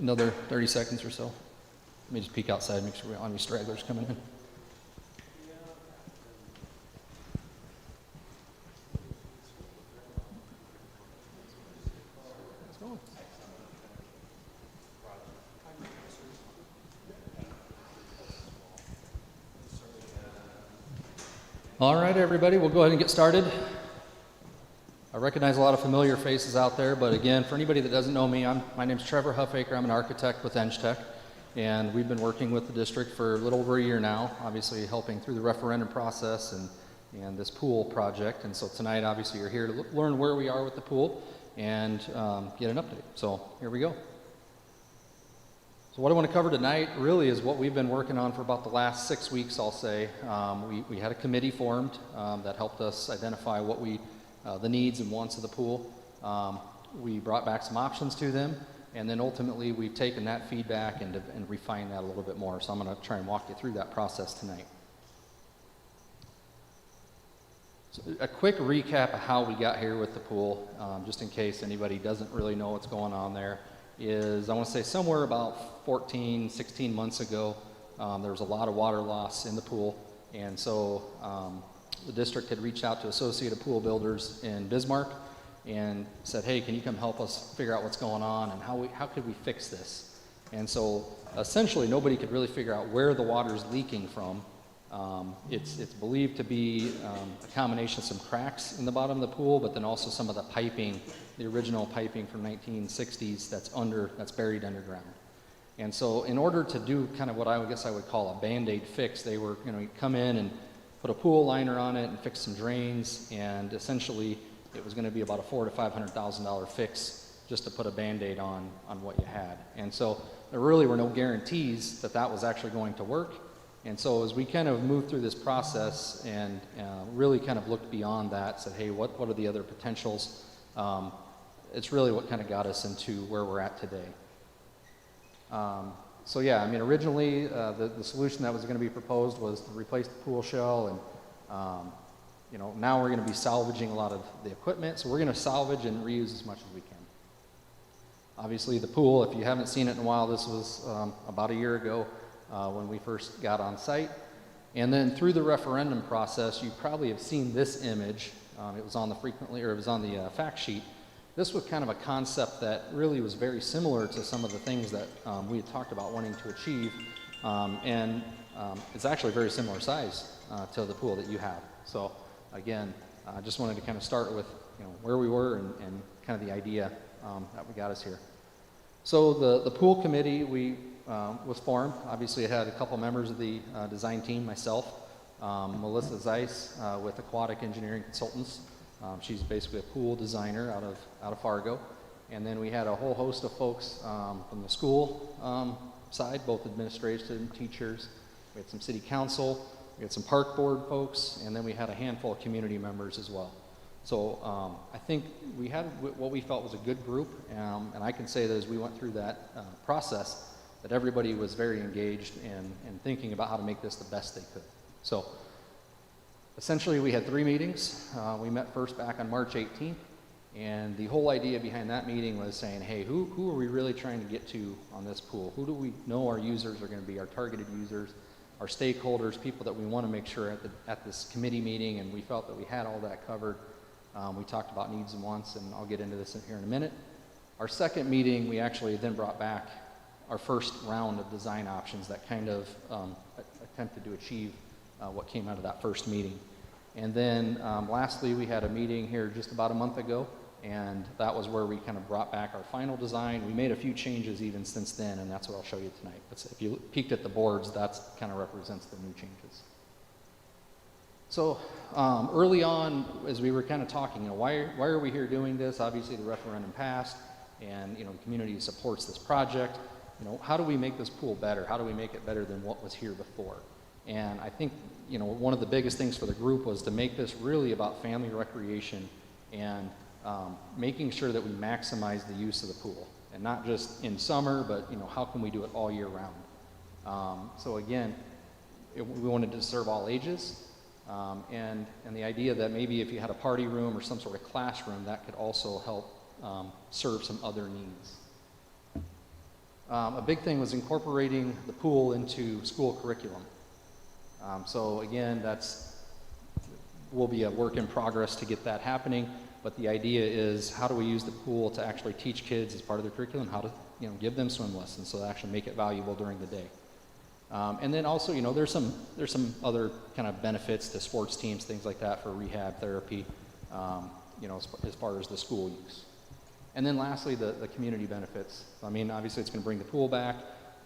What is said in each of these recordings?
another 30 seconds or so. Let me just peek outside, make sure we don't have any stragglers coming in. All right, everybody, we'll go ahead and get started. I recognize a lot of familiar faces out there, but again, for anybody that doesn't know me, my name's Trevor Huffaker. I'm an architect with EngTech, and we've been working with the district for a little over a year now, obviously helping through the referendum process and this pool project. And so tonight, obviously, you're here to learn where we are with the pool and get an update. So here we go. So what I want to cover tonight really is what we've been working on for about the last 6 weeks, I'll say. We had a committee formed that helped us identify what the needs and wants of the pool. We brought back some options to them, and then ultimately we've taken that feedback and refined that a little bit more. So I'm going to try and walk you through that process tonight. So a quick recap of how we got here with the pool, just in case anybody doesn't really know what's going on there, is I want to say somewhere about 14, 16 months ago, there was a lot of water loss in the pool, and so the district had reached out to Associated Pool Builders in Bismarck and said, hey, can you come help us figure out what's going on and how could we fix this? And so essentially nobody could really figure out where the water is leaking from. It's believed to be a combination of some cracks in the bottom of the pool, but then also some of the piping, the original piping from 1960s that's buried underground. And so in order to do kind of what I guess I would call a Band-Aid fix, they were going to come in and put a pool liner on it and fix some drains, and essentially it was going to be about a $400,000 to $500,000 fix just to put a Band-Aid on what you had. And so there really were no guarantees that that was actually going to work. And so as we kind of moved through this process and really kind of looked beyond that, said, hey, what are the other potentials? It's really what kind of got us into where we're at today. So yeah, I mean, originally the solution that was going to be proposed was to replace the pool shell, and now we're going to be salvaging a lot of the equipment. So we're going to salvage and reuse as much as we can. Obviously, the pool, if you haven't seen it in a while, this was about a year ago when we first got on site. And then through the referendum process, you probably have seen this image. It was on the fact sheet. This was kind of a concept that really was very similar to some of the things that we had talked about wanting to achieve, and it's actually a very similar size to the pool that you have. So again, I just wanted to kind of start with where we were and kind of the idea that we got us here. So the pool committee was formed. Obviously, it had a couple members of the design team, myself, Melissa Zeiss with Aquatic Engineering Consultants. She's basically a pool designer out of Fargo. And then we had a whole host of folks from the school side, both administration, teachers. We had some city council, we had some park board folks, and then we had a handful of community members as well. So I think we had what we felt was a good group, and I can say that as we went through that process, that everybody was very engaged in thinking about how to make this the best they could. So essentially, we had 3 meetings. We met first back on March 18th, and the whole idea behind that meeting was saying, hey, who are we really trying to get to on this pool? Who do we know our users are going to be, our targeted users, our stakeholders, people that we want to make sure at this committee meeting, and we felt that we had all that covered. We talked about needs and wants, and I'll get into this here in a minute. Our second meeting, we actually then brought back our first round of design options that kind of attempted to achieve what came out of that first meeting. And then lastly, we had a meeting here just about a month ago, and that was where we kind of brought back our final design. We made a few changes even since then, and that's what I'll show you tonight. But if you peeked at the boards, that kind of represents the new changes. So early on, as we were kind of talking, why are we here doing this? Obviously, the referendum passed, and the community supports this project. How do we make this pool better? How do we make it better than what was here before? And I think, one of the biggest things for the group was to make this really about family recreation and making sure that we maximize the use of the pool. And not just in summer, but, how can we do it all year round? So again, we wanted to serve all ages. And the idea that maybe if you had a party room or some sort of classroom, that could also help serve some other needs. A big thing was incorporating the pool into school curriculum. So again, will be a work in progress to get that happening, but the idea is how do we use the pool to actually teach kids as part of their curriculum, how to give them swim lessons so they actually make it valuable during the day. And then also, there's some other kind of benefits to sports teams, things like that for rehab therapy, as far as the school use. And then lastly, the community benefits. I mean, obviously it's going to bring the pool back.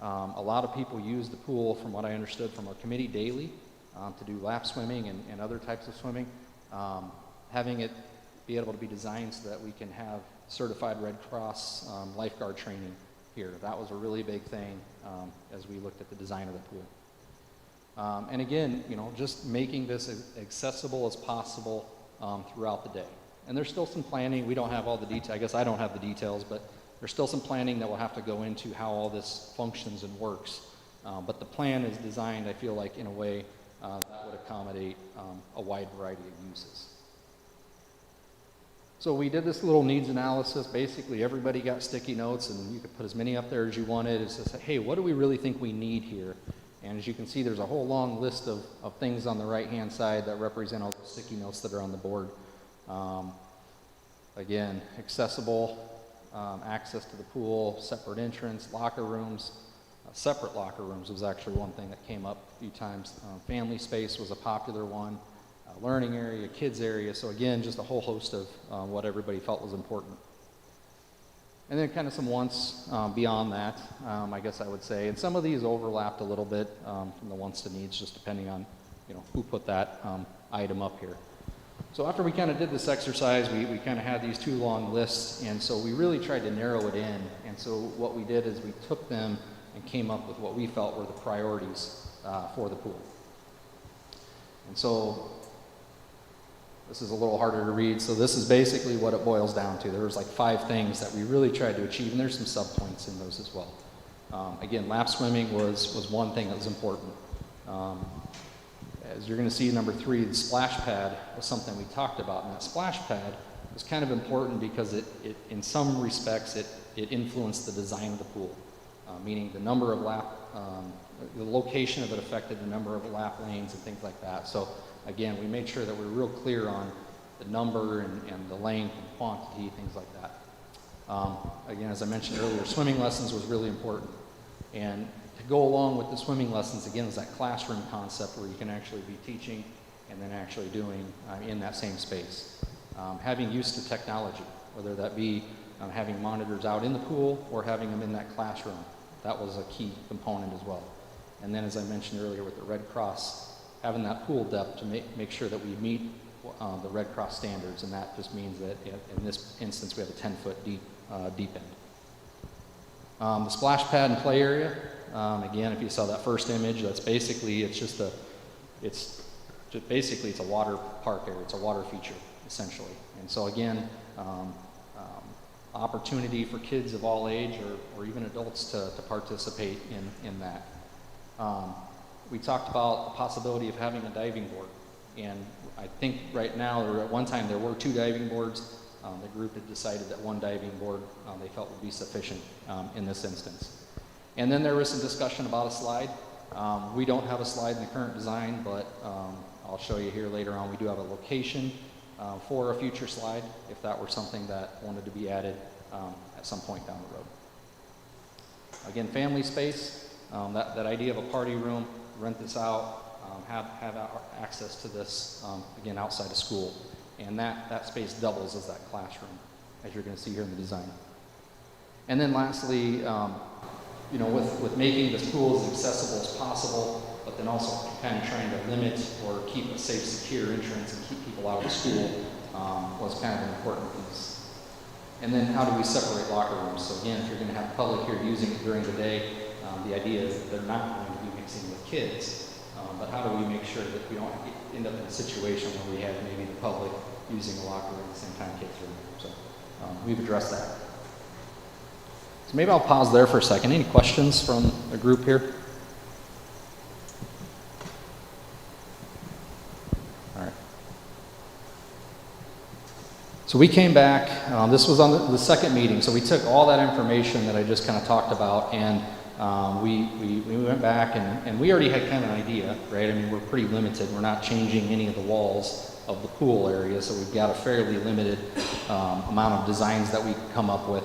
A lot of people use the pool, from what I understood from our committee, daily to do lap swimming and other types of swimming. Having it be able to be designed so that we can have certified Red Cross lifeguard training here. That was a really big thing as we looked at the design of the pool. And again, just making this as accessible as possible throughout the day. And there's still some planning. We don't have all the details. I guess I don't have the details, but there's still some planning that will have to go into how all this functions and works. But the plan is designed, I feel like, in a way that would accommodate a wide variety of uses. So we did this little needs analysis. Basically, everybody got sticky notes, and you could put as many up there as you wanted. It's just, hey, what do we really think we need here? And as you can see, there's a whole long list of things on the right-hand side that represent all the sticky notes that are on the board. Again, accessible, access to the pool, separate entrance, locker rooms. Separate locker rooms was actually one thing that came up a few times. Family space was a popular one. Learning area, kids area. So again, just a whole host of what everybody felt was important. And then kind of some wants beyond that, I guess I would say. And some of these overlapped a little bit from the wants to needs, just depending on who put that item up here. So after we kind of did this exercise, we kind of had these two long lists, and so we really tried to narrow it in. And so what we did is we took them and came up with what we felt were the priorities for the pool. And so this is a little harder to read. So this is basically what it boils down to. There was like 5 things that we really tried to achieve, and there's some subpoints in those as well. Again, lap swimming was one thing that was important. As you're going to see, number 3, the splash pad was something we talked about, and that splash pad was kind of important because it in some respects, it influenced the design of the pool, meaning the number of lap, the location of it affected the number of lap lanes and things like that. So again, we made sure that we were real clear on the number and the length and quantity, things like that. Again, as I mentioned earlier, swimming lessons was really important. And to go along with the swimming lessons, again, is that classroom concept where you can actually be teaching and then actually doing in that same space. Having use to technology, whether that be having monitors out in the pool or having them in that classroom. That was a key component as well. And then, as I mentioned earlier with the Red Cross, having that pool depth to make sure that we meet the Red Cross standards, and that just means that in this instance we have a 10-foot deep end. The splash pad and play area, again, if you saw that first image, that's basically, it's a water park area. It's a water feature, essentially. And so again, opportunity for kids of all age or even adults to participate in that. We talked about the possibility of having a diving board. And I think right now, or at one time, there were 2 diving boards. The group had decided that 1 diving board they felt would be sufficient in this instance. And then there was some discussion about a slide. We don't have a slide in the current design, but I'll show you here later on. We do have a location for a future slide if that were something that wanted to be added at some point down the road. Again, family space, that idea of a party room, rent this out, have access to this, again, outside of school. And that space doubles as that classroom, as you're going to see here in the design. And then lastly, with making this pool as accessible as possible, but then also kind of trying to limit or keep a safe, secure entrance and keep people out of the school was kind of an important piece. And then how do we separate locker rooms? So again, if you're going to have the public here using it during the day, the idea is that they're not going to be mixing with kids. But how do we make sure that we don't end up in a situation where we have maybe the public using a locker room at the same time kids are in there? So we've addressed that. So maybe I'll pause there for a second. Any questions from the group here? All right. So we came back, this was on the second meeting, so we took all that information that I just kind of talked about, and we went back, and we already had kind of an idea, right? I mean, we're pretty limited. We're not changing any of the walls of the pool area, so we've got a fairly limited amount of designs that we could come up with.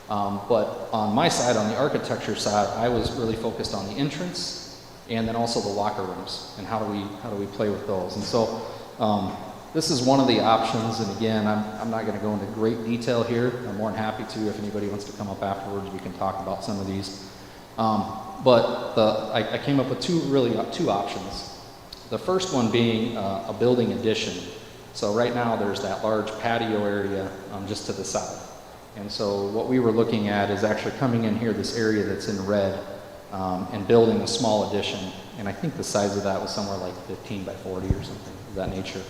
But on my side, on the architecture side, I was really focused on the entrance and then also the locker rooms and how do we play with those. And so this is one of the options, and again, I'm not going to go into great detail here. I'm more than happy to. If anybody wants to come up afterwards, we can talk about some of these. But I came up with two options. The first one being a building addition. So right now there's that large patio area just to the south. And so what we were looking at is actually coming in here, this area that's in red, and building a small addition. And I think the size of that was somewhere like 15 by 40 or something of that nature.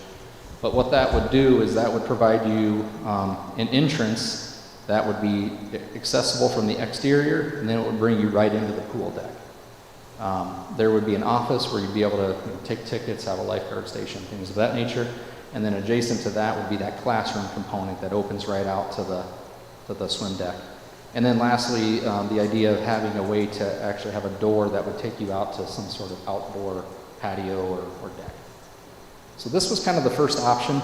But what that would do is that would provide you an entrance that would be accessible from the exterior, and then it would bring you right into the pool deck. There would be an office where you'd be able to take tickets, have a lifeguard station, things of that nature. And then adjacent to that would be that classroom component that opens right out to the swim deck. And then lastly, the idea of having a way to actually have a door that would take you out to some sort of outdoor patio or deck. So this was kind of the first option.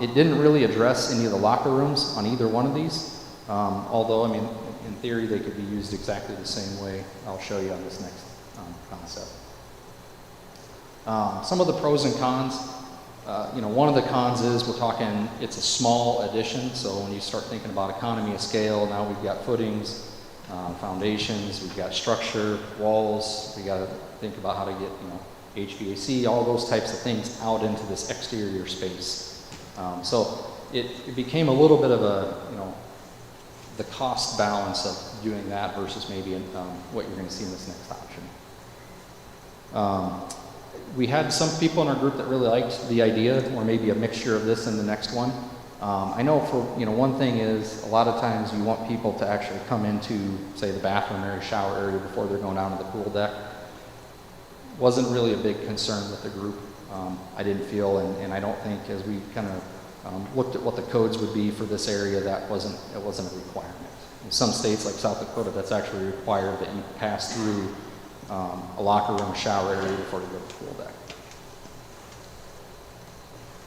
It didn't really address any of the locker rooms on either one of these, although, I mean, in theory, they could be used exactly the same way. I'll show you on this next concept. Some of the pros and cons. One of the cons is we're talking, it's a small addition, so when you start thinking about economy of scale, now we've got footings, foundations, we've got structure, walls, we got to think about how to get, HVAC, all those types of things out into this exterior space. So it became a little bit of a, the cost balance of doing that versus maybe what you're going to see in this next option. We had some people in our group that really liked the idea, or maybe a mixture of this and the next one. I know for, one thing is a lot of times you want people to actually come into, say, the bathroom area, shower area before they're going down to the pool deck. Wasn't really a big concern with the group. I didn't feel, and I don't think as we kind of looked at what the codes would be for this area, it wasn't a requirement. In some states like South Dakota, that's actually required that you pass through a locker room, shower area before you go to the pool deck.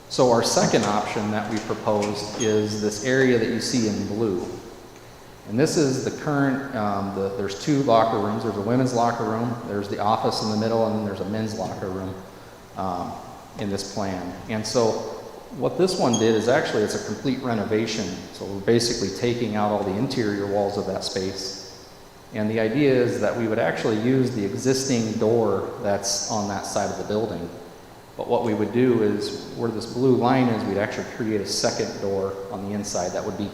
So our second option that we proposed is this area that you see in blue. And this is the current, there's two locker rooms. There's a women's locker room, there's the office in the middle, and then there's a men's locker room in this plan. And so what this one did is actually it's a complete renovation. So we're basically taking out all the interior walls of that space. And the idea is that we would actually use the existing door that's on that side of the building. But what we would do is, where this blue line is, we'd actually create a second door on the inside that would be,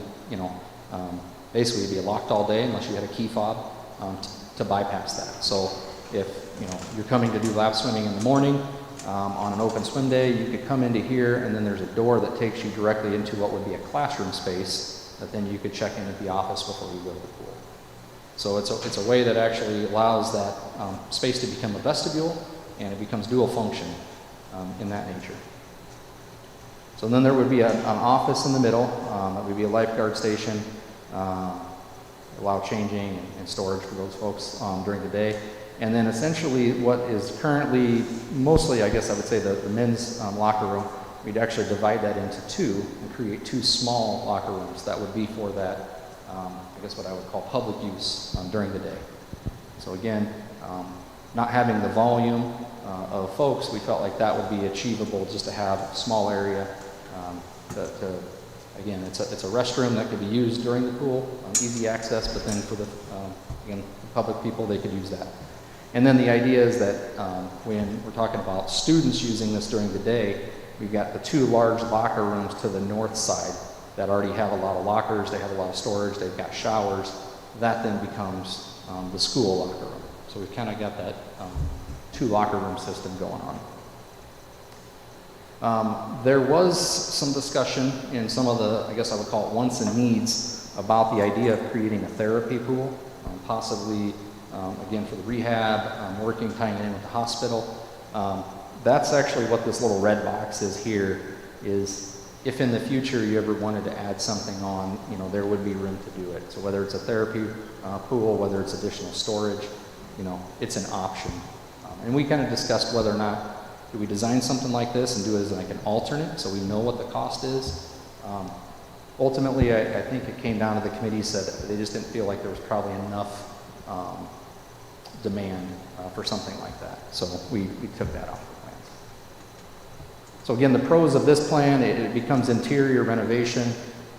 basically it'd be locked all day unless you had a key fob to bypass that. So if, you're coming to do lap swimming in the morning on an open swim day, you could come into here, and then there's a door that takes you directly into what would be a classroom space that then you could check in at the office before you go to the pool. So it's a way that actually allows that space to become a vestibule, and it becomes dual function in that nature. So then there would be an office in the middle. That would be a lifeguard station, allow changing and storage for those folks during the day. And then essentially what is currently mostly, I guess I would say, the men's locker room, we'd actually divide that into two and create two small locker rooms that would be for that, I guess what I would call public use during the day. So again, not having the volume of folks, we felt like that would be achievable just to have a small area. Again, it's a restroom that could be used during the pool, easy access, but then for the again, public people, they could use that. And then the idea is that when we're talking about students using this during the day, we've got the two large locker rooms to the north side that already have a lot of lockers, they have a lot of storage, they've got showers. That then becomes the school locker room. So we've kind of got that two locker room system going on. There was some discussion in some of the, I guess I would call it wants and needs, about the idea of creating a therapy pool, possibly, again, for the rehab, tying it in with the hospital. That's actually what this little red box is here, is if in the future you ever wanted to add something on, you know, there would be room to do it. So whether it's a therapy pool, whether it's additional storage, you know, it's an option. And we kind of discussed whether or not do we design something like this and do it as like an alternate so we know what the cost is. Ultimately, I think it came down to the committee said they just didn't feel like there was probably enough demand for something like that. So we took that off the plan. So again, the pros of this plan, it becomes interior renovation.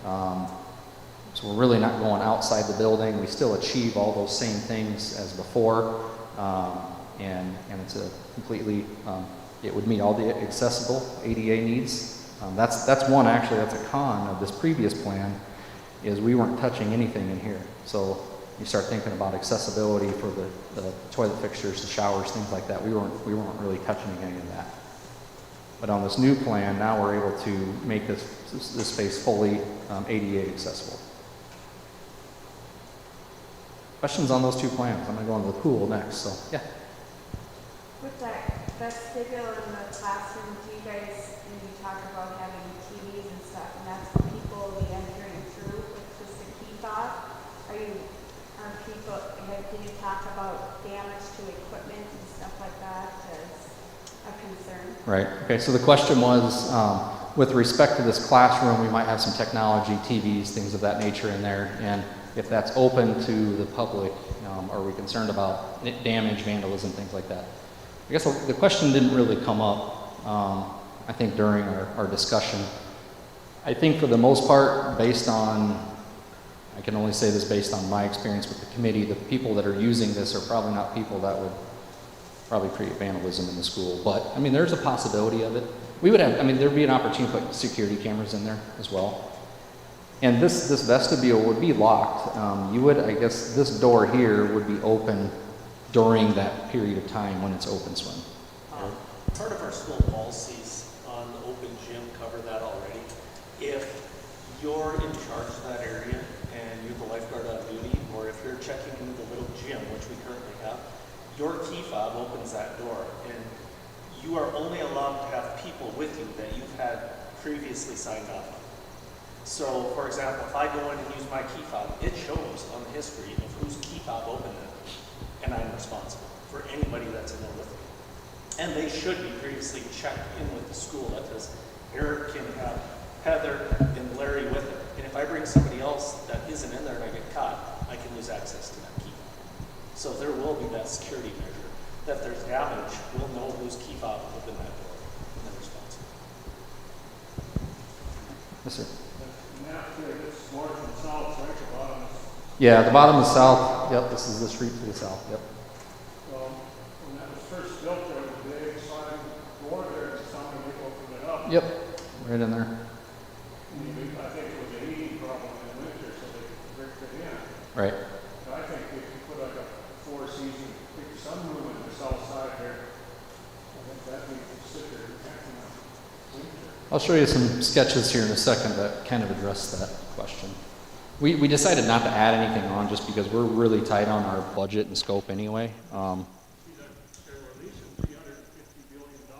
So we're really not going outside the building. We still achieve all those same things as before. And it's a completely, it would meet all the accessible ADA needs. That's one, actually, that's a con of this previous plan, is we weren't touching anything in here. So you start thinking about accessibility for the toilet fixtures, the showers, things like that. We weren't really touching any of that. But on this new plan, now we're able to make this space fully ADA accessible. Questions on those two plans? I'm going to go into the pool next, so yeah. With that vestibule in the classroom, do you guys, when you talk about having TVs and stuff, and that's for people will be entering through with just a key fob? Can you talk about damage to equipment and stuff like that as a concern? Right. Okay, so the question was, with respect to this classroom, we might have some technology, TVs, things of that nature in there, and if that's open to the public, are we concerned about damage, vandalism, things like that? I guess the question didn't really come up, I think, during our discussion. I think for the most part, based on, I can only say this based on my experience with the committee, the people that are using this are probably not people that would probably create vandalism in the school. But, I mean, there's a possibility of it. We would have, I mean, there'd be an opportunity to put security cameras in there as well. And this vestibule would be locked. You would, I guess, this door here would be open during that period of time when it's open swim. Part of our school policies on the open gym cover that already. If you're in charge of that area and you're the lifeguard on duty, or if you're checking into the little gym, which we currently have, your key fob opens that door, and you are only allowed to have people with you that you've had previously signed off on. So, for example, if I go in and use my key fob, it shows on the history of whose key fob opened it, and I'm responsible for anybody that's in there with me. And they should be previously checked in with the school. That says Eric can have Heather and Larry with it. And if I bring somebody else that isn't in there and I get caught, I can lose access to that key fob. So there will be that security measure that if there's damage, we'll know whose key fob opened that door, and they're responsible. Yes, sir. It's north and south, right? The bottom is. Yeah, the bottom is south. Yep, this is the street to the south. Yep. When that was first built, there was a big sliding door there, and somebody opened it up. Yep, right in there. I think it was a heating problem in the winter, so they bricked it in. Right. But I think if you put like a four-season big sunroom in the south side there, I think that'd be considered protecting the winter. I'll show you some sketches here in a second that kind of address that question. We decided not to add anything on just because we're really tight on our budget and scope anyway. See that they're releasing $350 billion to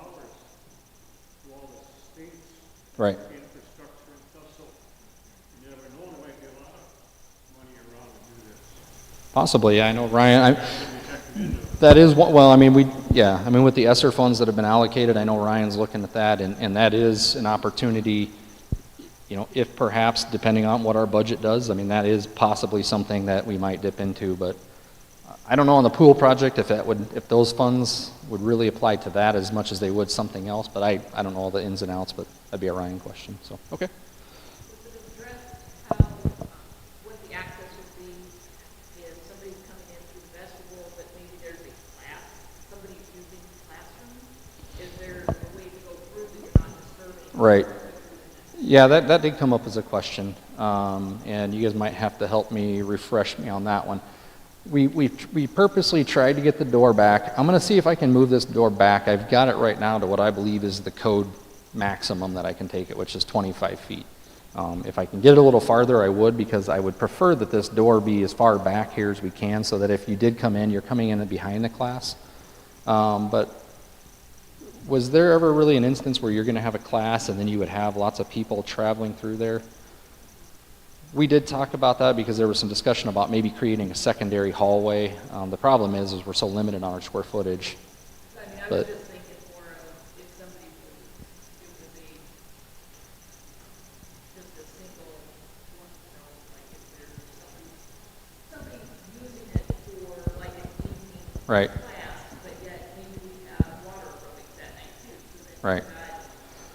all the states. Right. Infrastructure and stuff, so you never know, there might be a lot of money around to do this. Possibly, yeah, I know, Ryan. That is what, well, I mean, with the ESSER funds that have been allocated, I know Ryan's looking at that, and that is an opportunity, you know, if perhaps, depending on what our budget does, I mean, that is possibly something that we might dip into, but I don't know on the pool project if those funds would really apply to that as much as they would something else, but I don't know all the ins and outs, but that'd be a Ryan question, so, okay. Does it address what the access would be if somebody's coming in through the vestibule, but maybe there's a class, somebody's using the classroom? Is there a way to go through that you're not disturbing? Right. Yeah, that did come up as a question, and you guys might have to help me, refresh me on that one. We purposely tried to get the door back. I'm going to see if I can move this door back. I've got it right now to what I believe is the code maximum that I can take it, which is 25 feet. If I can get it a little farther, I would, because I would prefer that this door be as far back here as we can, so that if you did come in, you're coming in behind the class. But Was there ever really an instance where you're going to have a class and then you would have lots of people traveling through there? We did talk about that because there was some discussion about maybe creating a secondary hallway. The problem is we're so limited on our square footage. I mean, I But- was just thinking more of if somebody was, it would be just a single one, like if there's somebody using it for like an evening Right. class, but yet maybe we have water aerobics that night too, so then Right. you've got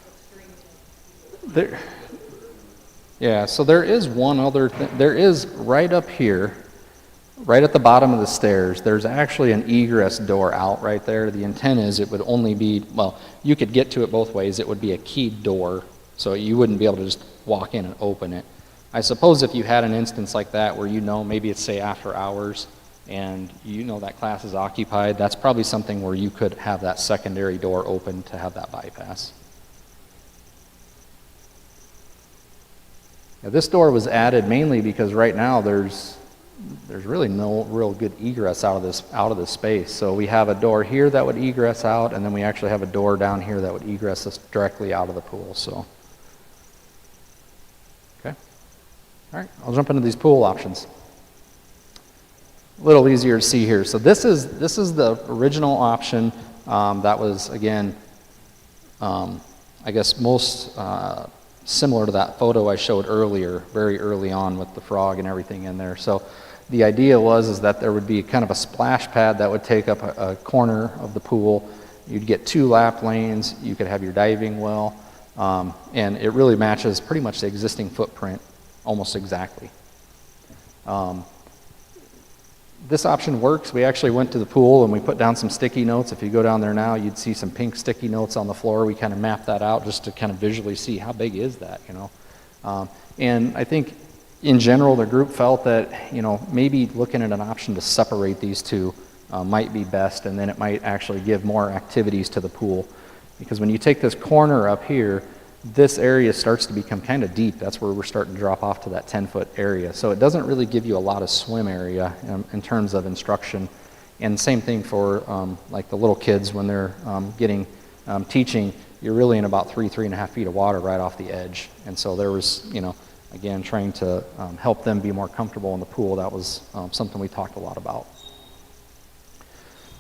a string of people. There, yeah, so there is one other thing. There is right up here, right at the bottom of the stairs, there's actually an egress door out right there. The intent is it would only be, well, you could get to it both ways. It would be a keyed door, so you wouldn't be able to just walk in and open it. I suppose if you had an instance like that where you know maybe it's, say, after hours, and you know that class is occupied, that's probably something where you could have that secondary door open to have that bypass. Now, this door was added mainly because right now there's really no real good egress out of this space. So we have a door here that would egress out, and then we actually have a door down here that would egress us directly out of the pool. So, okay, all right, I'll jump into these pool options. A little easier to see here. So this is the original option that was, again, I guess most similar to that photo I showed earlier, very early on with the frog and everything in there. So the idea was that there would be kind of a splash pad that would take up a corner of the pool. You'd get 2 lap lanes. You could have your diving well, and it really matches pretty much the existing footprint almost exactly. This option works. We actually went to the pool and we put down some sticky notes. If you go down there now, you'd see some pink sticky notes on the floor. We kind of mapped that out just to kind of visually see how big is that, you know. And I think in general, the group felt that, you know, maybe looking at an option to separate these two might be best, and then it might actually give more activities to the pool. Because when you take this corner up here, this area starts to become kind of deep. That's where we're starting to drop off to that 10-foot area. So it doesn't really give you a lot of swim area in terms of instruction. And same thing for like the little kids when they're getting teaching, you're really in about 3.5 feet of water right off the edge. And so there was, you know, again, trying to help them be more comfortable in the pool. That was something we talked a lot about.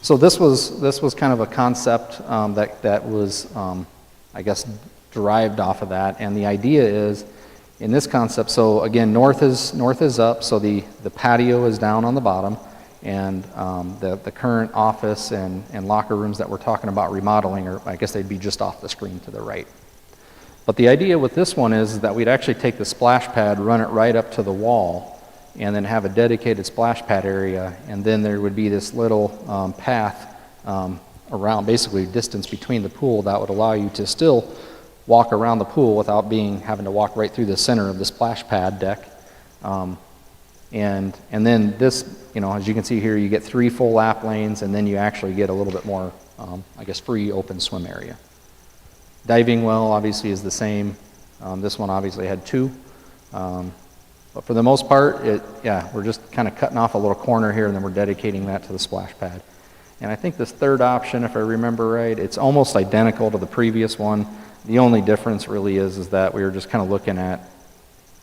So this was kind of a concept that was, I guess, derived off of that, and the idea is in this concept, so again, north is up, so the patio is down on the bottom, and the current office and locker rooms that we're talking about remodeling, or I guess they'd be just off the screen to the right. But the idea with this one is that we'd actually take the splash pad, run it right up to the wall, and then have a dedicated splash pad area, and then there would be this little path around, basically distance between the pool that would allow you to still walk around the pool without having to walk right through the center of the splash pad deck. And then this, you know, as you can see here, you get 3 full lap lanes, and then you actually get a little bit more, I guess, free open swim area. Diving well obviously is the same. This one obviously had 2. But for the most part, we're just kind of cutting off a little corner here, and then we're dedicating that to the splash pad. And I think this third option, if I remember right, it's almost identical to the previous one. The only difference really is that we were just kind of looking at,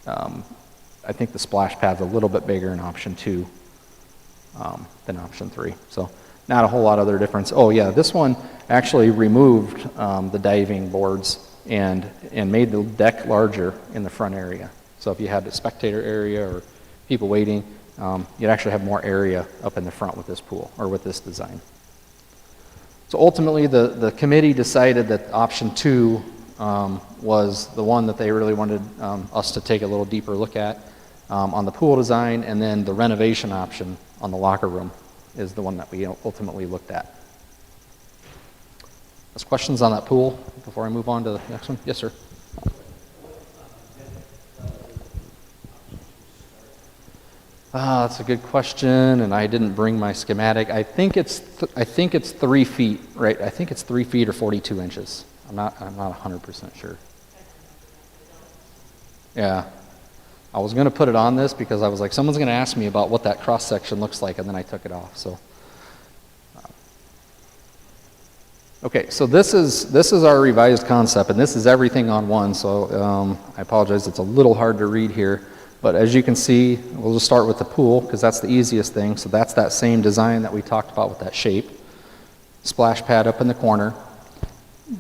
I think the splash pad's a little bit bigger in option 2 than option 3. So not a whole lot of other difference. Oh yeah, this one actually removed the diving boards and made the deck larger in the front area. So if you had a spectator area or people waiting, you'd actually have more area up in the front with this pool, or with this design. So ultimately, the committee decided that option 2 was the one that they really wanted us to take a little deeper look at on the pool design, and then the renovation option on the locker room is the one that we ultimately looked at. There's questions on that pool before I move on to the next one? Yes, sir. That's a good question, and I didn't bring my schematic. I think it's 3 feet, right? I think it's 3 feet or 42 inches. I'm not 100% sure. Yeah, I was going to put it on this because I was like, someone's going to ask me about what that cross section looks like, and then I took it off. So, Okay, so this is our revised concept, and this is everything on one, so I apologize, it's a little hard to read here. But as you can see, we'll just start with the pool, because that's the easiest thing. So that's that same design that we talked about with that shape. Splash pad up in the corner.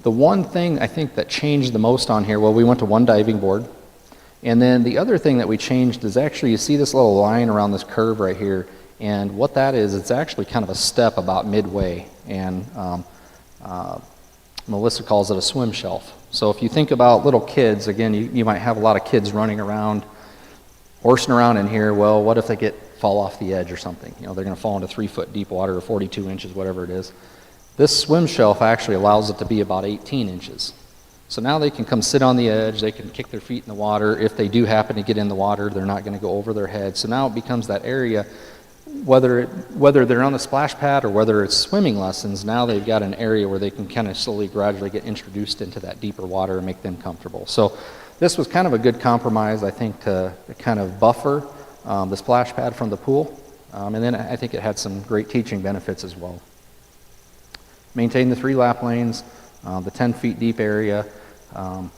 The one thing I think that changed the most on here, well, we went to one diving board. And then the other thing that we changed is actually, you see this little line around this curve right here. And what that is, it's actually kind of a step about midway. And Melissa calls it a swim shelf. So if you think about little kids, again, you might have a lot of kids running around, horsing around in here. Well, what if they fall off the edge or something? You know, they're going to fall into 3-foot deep water or 42 inches, whatever it is. This swim shelf actually allows it to be about 18 inches. So now they can come sit on the edge, they can kick their feet in the water. If they do happen to get in the water, they're not going to go over their head. So now it becomes that area, whether they're on the splash pad or whether it's swimming lessons, now they've got an area where they can kind of slowly, gradually get introduced into that deeper water and make them comfortable. So this was kind of a good compromise, I think, to kind of buffer the splash pad from the pool. And then I think it had some great teaching benefits as well. Maintain the 3 lap lanes, the 10 feet deep area.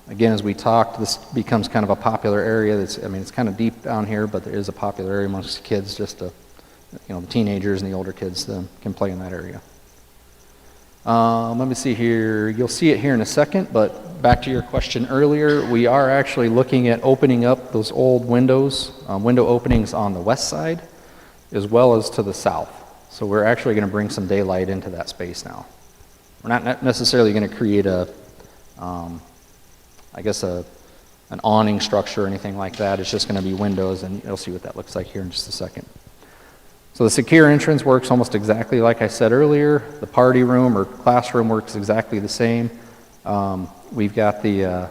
Again, as we talked, this becomes kind of a popular area. It's kind of deep down here, but there is a popular area amongst kids, just to, the teenagers and the older kids can play in that area. Let me see here. You'll see it here in a second, but back to your question earlier, we are actually looking at opening up those old windows, window openings on the west side, as well as to the south. So we're actually going to bring some daylight into that space now. We're not necessarily going to create an awning structure or anything like that. It's just going to be windows, and you'll see what that looks like here in just a second. So the secure entrance works almost exactly like I said earlier. The party room or classroom works exactly the same. We've got the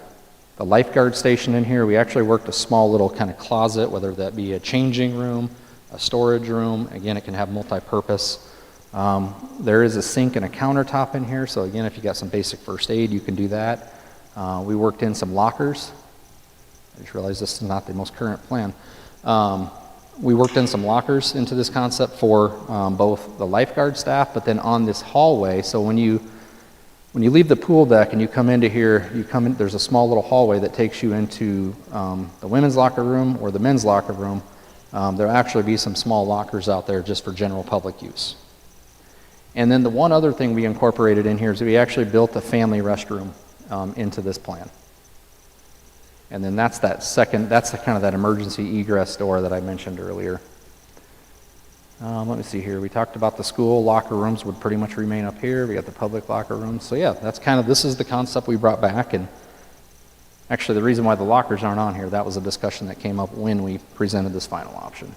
lifeguard station in here. We actually worked a small little kind of closet, whether that be a changing room, a storage room. Again, it can have multi-purpose. There is a sink and a countertop in here, so again, if you got some basic first aid, you can do that. We worked in some lockers. I just realized this is not the most current plan. We worked in some lockers into this concept for both the lifeguard staff, but then on this hallway, so when you leave the pool deck and you come into here, there's a small little hallway that takes you into the women's locker room or the men's locker room. There'll actually be some small lockers out there just for general public use. And then the one other thing we incorporated in here is we actually built a family restroom into this plan. And then that's the kind of that emergency egress door that I mentioned earlier. Let me see here. We talked about the school locker rooms would pretty much remain up here. We got the public locker rooms. So yeah, this is the concept we brought back. And actually the reason why the lockers aren't on here, that was a discussion that came up when we presented this final option.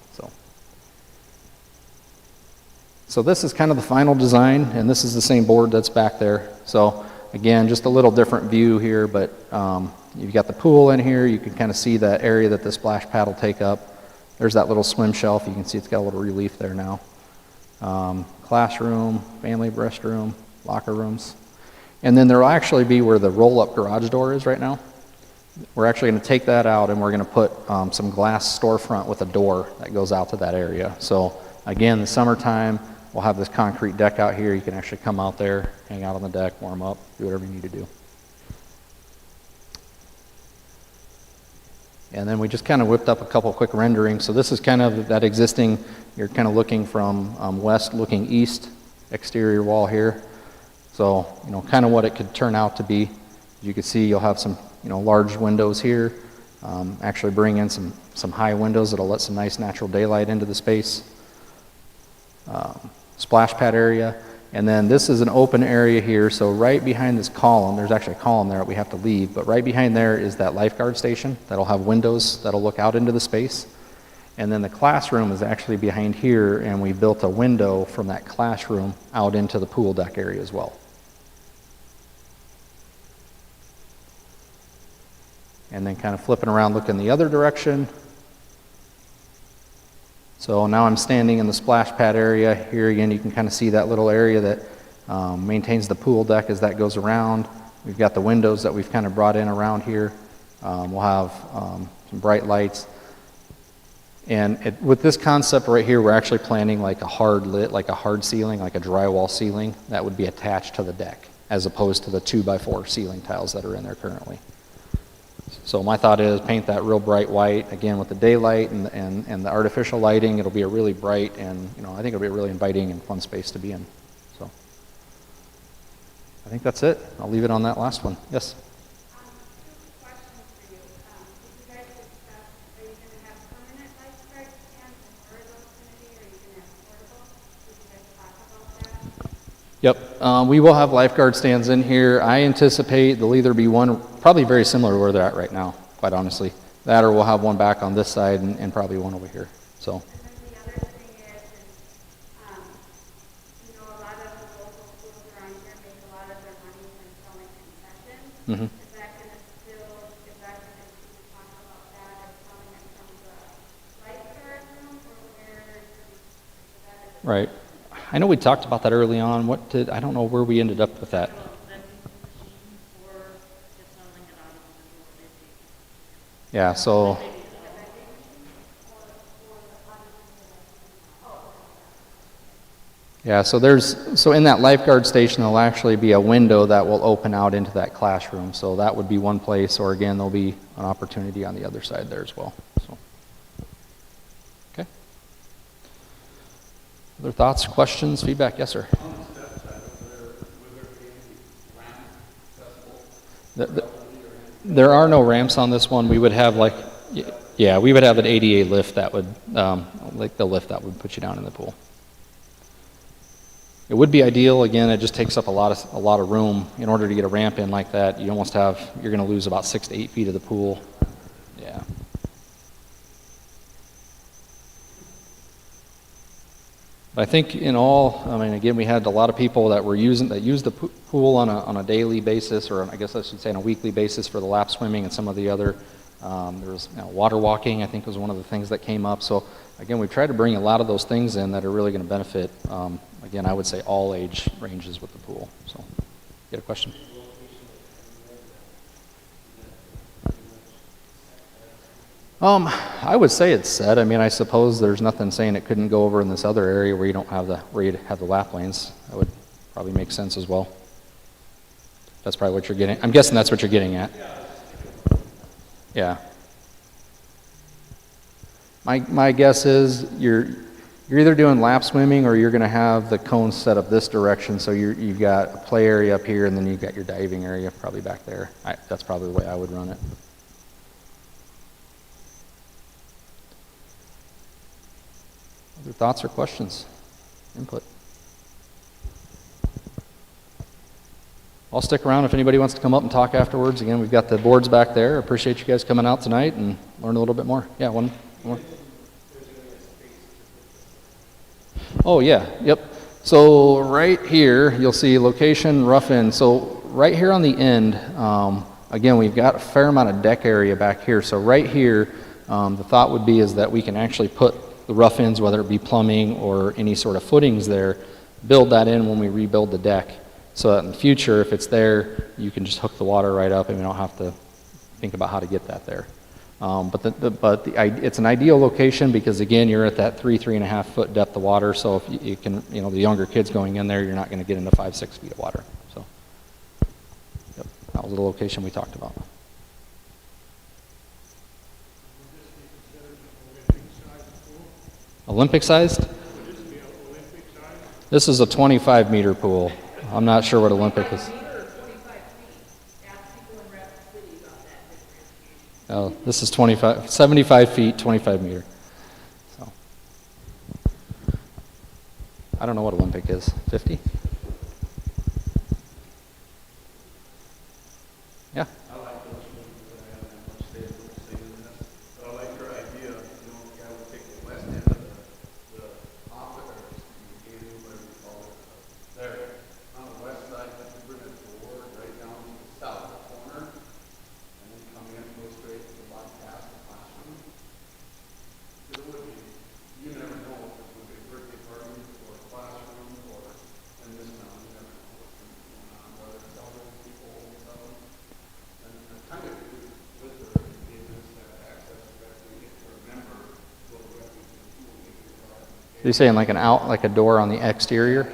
So this is kind of the final design, and this is the same board that's back there. So again, just a little different view here, but you've got the pool in here. You can kind of see that area that the splash pad will take up. There's that little swim shelf. You can see it's got a little relief there now. Classroom, family restroom, locker rooms. And then there will actually be where the roll-up garage door is right now. We're actually going to take that out, and we're going to put some glass storefront with a door that goes out to that area. So again, the summertime, we'll have this concrete deck out here. You can actually come out there, hang out on the deck, warm up, do whatever you need to do. And then we just kind of whipped up a couple quick renderings. So this is kind of that existing, you're kind of looking from west, looking east, exterior wall here. So, kind of what it could turn out to be. As you can see, you'll have some, large windows here. Actually bring in some high windows that'll let some nice natural daylight into the space. Splash pad area, and then this is an open area here. So right behind this column, there's actually a column there that we have to leave, but right behind there is that lifeguard station that'll have windows that'll look out into the space. And then the classroom is actually behind here, and we built a window from that classroom out into the pool deck area as well. And then kind of flipping around, looking the other direction. So now I'm standing in the splash pad area. Here again, you can kind of see that little area that maintains the pool deck as that goes around. We've got the windows that we've kind of brought in around here. We'll have some bright lights. And with this concept right here, we're actually planning like a hard ceiling, like a drywall ceiling that would be attached to the deck. as opposed to the 2x4 ceiling tiles that are in there currently. So my thought is paint that real bright white, again with the daylight and the artificial lighting. It'll be a really bright and, you know, I think it'll be a really inviting and fun space to be in. So I think that's it. I'll leave it on that last one. Yes? Two questions for you. Did you guys discuss, are you going to have permanent lifeguard stands and where are those going to be? Are you going to have portable? Did you guys talk about that? Yep, we will have lifeguard stands in here. I anticipate there'll either be one, probably very similar to where they're at right now, quite honestly. That or we'll have one back on this side and probably one over here, so. And then the other thing is, you know, a lot of the local schools around here make a lot of their money from selling concessions. Mhm. Is that going to talk about that as selling it from the lifeguard room or where is that? Right. I know we talked about that early on. I don't know where we ended up with that. Yeah, so. Yeah, so in that lifeguard station, there'll actually be a window that will open out into that classroom. So that would be one place, or again, there'll be an opportunity on the other side there as well. So. Okay. Other thoughts, questions, feedback? Yes, sir. There are no ramps on this one. We would have we would have an ADA lift that would, like the lift that would put you down in the pool. It would be ideal. Again, it just takes up a lot of room. In order to get a ramp in like that, you're going to lose about 6 to 8 feet of the pool. Yeah. But I think in all, I mean, again, we had a lot of people that use the pool on a daily basis, or I guess I should say on a weekly basis for the lap swimming and some of the other. There was water walking, I think, was one of the things that came up. So again, we've tried to bring a lot of those things in that are really going to benefit. Again, I would say all age ranges with the pool. So, you got a question? I would say it's set. I mean, I suppose there's nothing saying it couldn't go over in this other area where you have the lap lanes. That would probably make sense as well. That's probably what you're getting. I'm guessing that's what you're getting at. Yeah. My guess is you're either doing lap swimming or you're going to have the cones set up this direction. So you've got a play area up here, and then you've got your diving area probably back there. That's probably the way I would run it. Other thoughts or questions? Input? I'll stick around if anybody wants to come up and talk afterwards. Again, we've got the boards back there. Appreciate you guys coming out tonight and learn a little bit more. Yeah, one more. Oh, yeah, yep. So right here, you'll see location, rough in. So right here on the end, again, we've got a fair amount of deck area back here. So right here, the thought would be is that we can actually put the rough ends, whether it be plumbing or any sort of footings there, build that in when we rebuild the deck. So that in the future, if it's there, you can just hook the water right up and we don't have to think about how to get that there. It's an ideal location because, again, you're at that 3.5 foot depth of water. So if you can, the younger kids going in there, you're not going to get into 5-6 feet of water. So yep, that was the location we talked about. Olympic sized? This is a 25 meter pool. I'm not sure what Olympic is. Oh, this is 75 feet, 25 meter. So, I don't know what Olympic is. 50? Yeah. I like those movies that I haven't much say in this, but I like your idea. I would take the west end of the opposite, or whatever you call it, there. On the west side, you bring a door right down to the south corner, and then come in, go straight to the bottom past the classroom. It would be, you never know if it's going to be a birthday party or a classroom or in this town, you never know what's going to be going on, whether it's elderly people, old people. And I kind of agree with her, gave us that access that we get to remember what we have to do. So you're saying like a door on the exterior?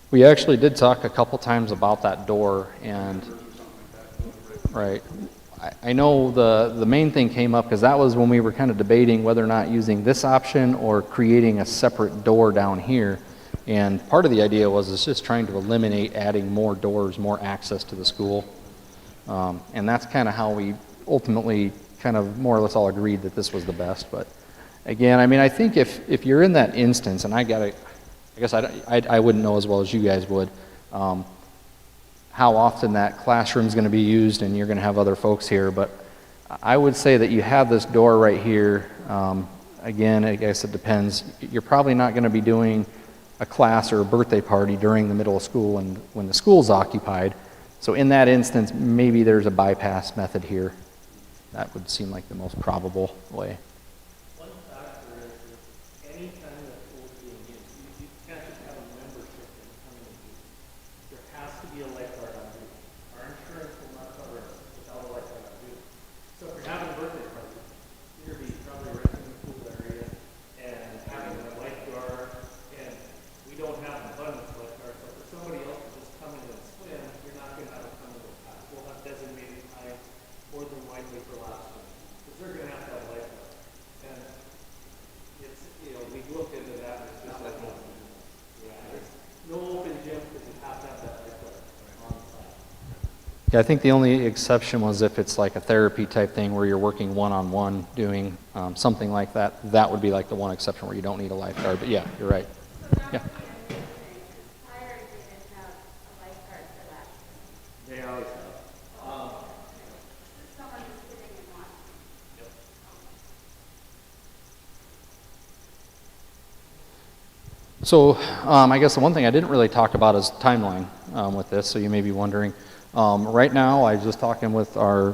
We actually did talk a couple times about that door, and, right. I know the main thing came up because that was when we were kind of debating whether or not using this option or creating a separate door down here. And part of the idea was it's just trying to eliminate adding more doors, more access to the school. And that's kind of how we ultimately kind of more or less all agreed that this was the best. But again, I mean, I think if you're in that instance, and I guess I wouldn't know as well as you guys would, how often that classroom is going to be used, and you're going to have other folks here. But I would say that you have this door right here. Again, I guess it depends. You're probably not going to be doing a class or a birthday party during the middle of school and when the school's occupied. So in that instance, maybe there's a bypass method here. That would seem like the most probable way. One factor is that any time that pool's being used, you can't just have a membership and come in and use it. There has to be a lifeguard on duty. Our insurance will not cover us without a lifeguard on duty. So if you're having a birthday party, you're gonna be probably renting the pool area and having a lifeguard, and we don't have an abundance of lifeguards, so for somebody else to just come in and swim, you're not gonna have a ton of those times. We'll have designated time more than likely for last swim, because they're gonna have to have a lifeguard. And it's, you know, we looked into that, and it's just like, yeah, it's no open gym because you have to have that lifeguard on site. Yeah, I think the only exception was if it's like a therapy type thing where you're working one-on-one doing something like that. That would be like the one exception where you don't need a lifeguard. But yeah, you're right. Yeah. Prior didn't have a lifeguard for that. They always have. Someone who's sitting in one. So I guess the one thing I didn't really talk about is timeline with this, so you may be wondering. Right now, I was just talking with our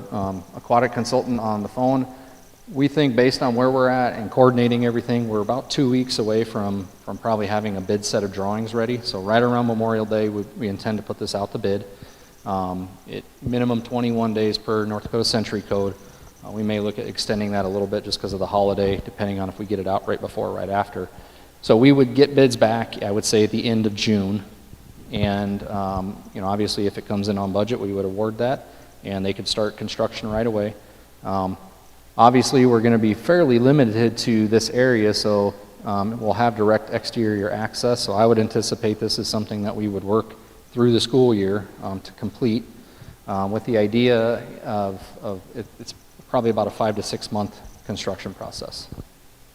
aquatic consultant on the phone. We think based on where we're at and coordinating everything, we're about 2 weeks away from probably having a bid set of drawings ready. So right around Memorial Day, we intend to put this out to bid. Minimum 21 days per North Dakota Century Code. We may look at extending that a little bit just because of the holiday, depending on if we get it out right before or right after. So we would get bids back, I would say, at the end of June. And, you know, obviously if it comes in on budget, we would award that, and they could start construction right away. Obviously, we're going to be fairly limited to this area, so we'll have direct exterior access. So I would anticipate this is something that we would work through the school year to complete, with the idea of it's probably about a 5 to 6 month construction process.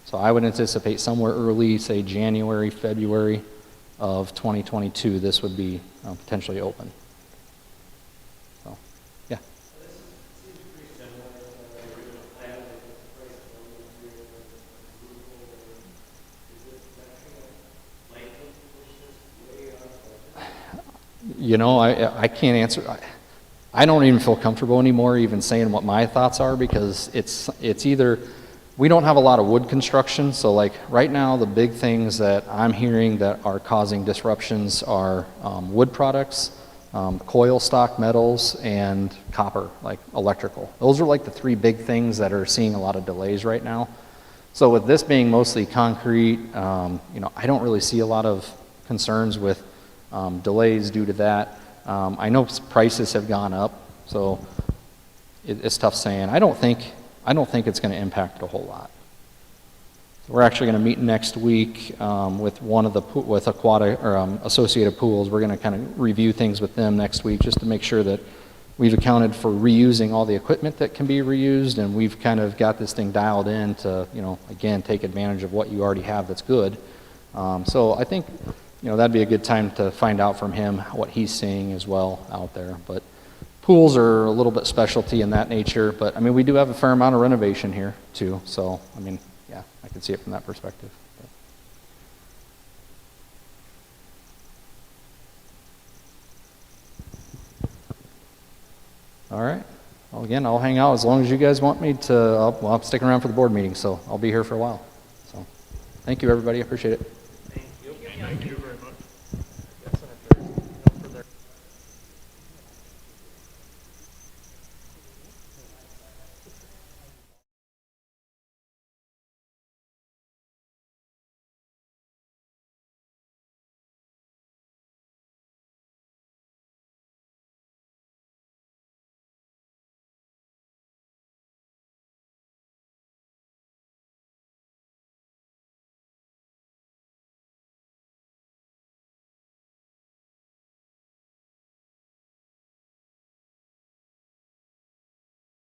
So I would anticipate somewhere early, say January, February of 2022, this would be potentially open. So, yeah. This seems pretty similar to the original plan with the price of the material and is this actually likely to push this way on budget? You know, I can't answer. I don't even feel comfortable anymore even saying what my thoughts are, because it's either, we don't have a lot of wood construction, so like right now the big things that I'm hearing that are causing disruptions are wood products, coil stock metals, and copper, like electrical. Those are like the three big things that are seeing a lot of delays right now. So with this being mostly concrete, you know, I don't really see a lot of concerns with delays due to that. I know prices have gone up, so it's tough saying. I don't think it's going to impact it a whole lot. We're actually going to meet next week with one of the with aquatic or associated pools. We're going to kind of review things with them next week just to make sure that we've accounted for reusing all the equipment that can be reused, and we've kind of got this thing dialed in to, you know, again, take advantage of what you already have that's good. So I think, you know, that'd be a good time to find out from him what he's seeing as well out there. But pools are a little bit specialty in that nature, but I mean, we do have a fair amount of renovation here too. So, I mean, yeah, I can see it from that perspective. All right. Well, again, I'll hang out as long as you guys want me to. Well, I'm sticking around for the board meeting, so I'll be here for a while. So, thank you, everybody. I appreciate it. Thank you.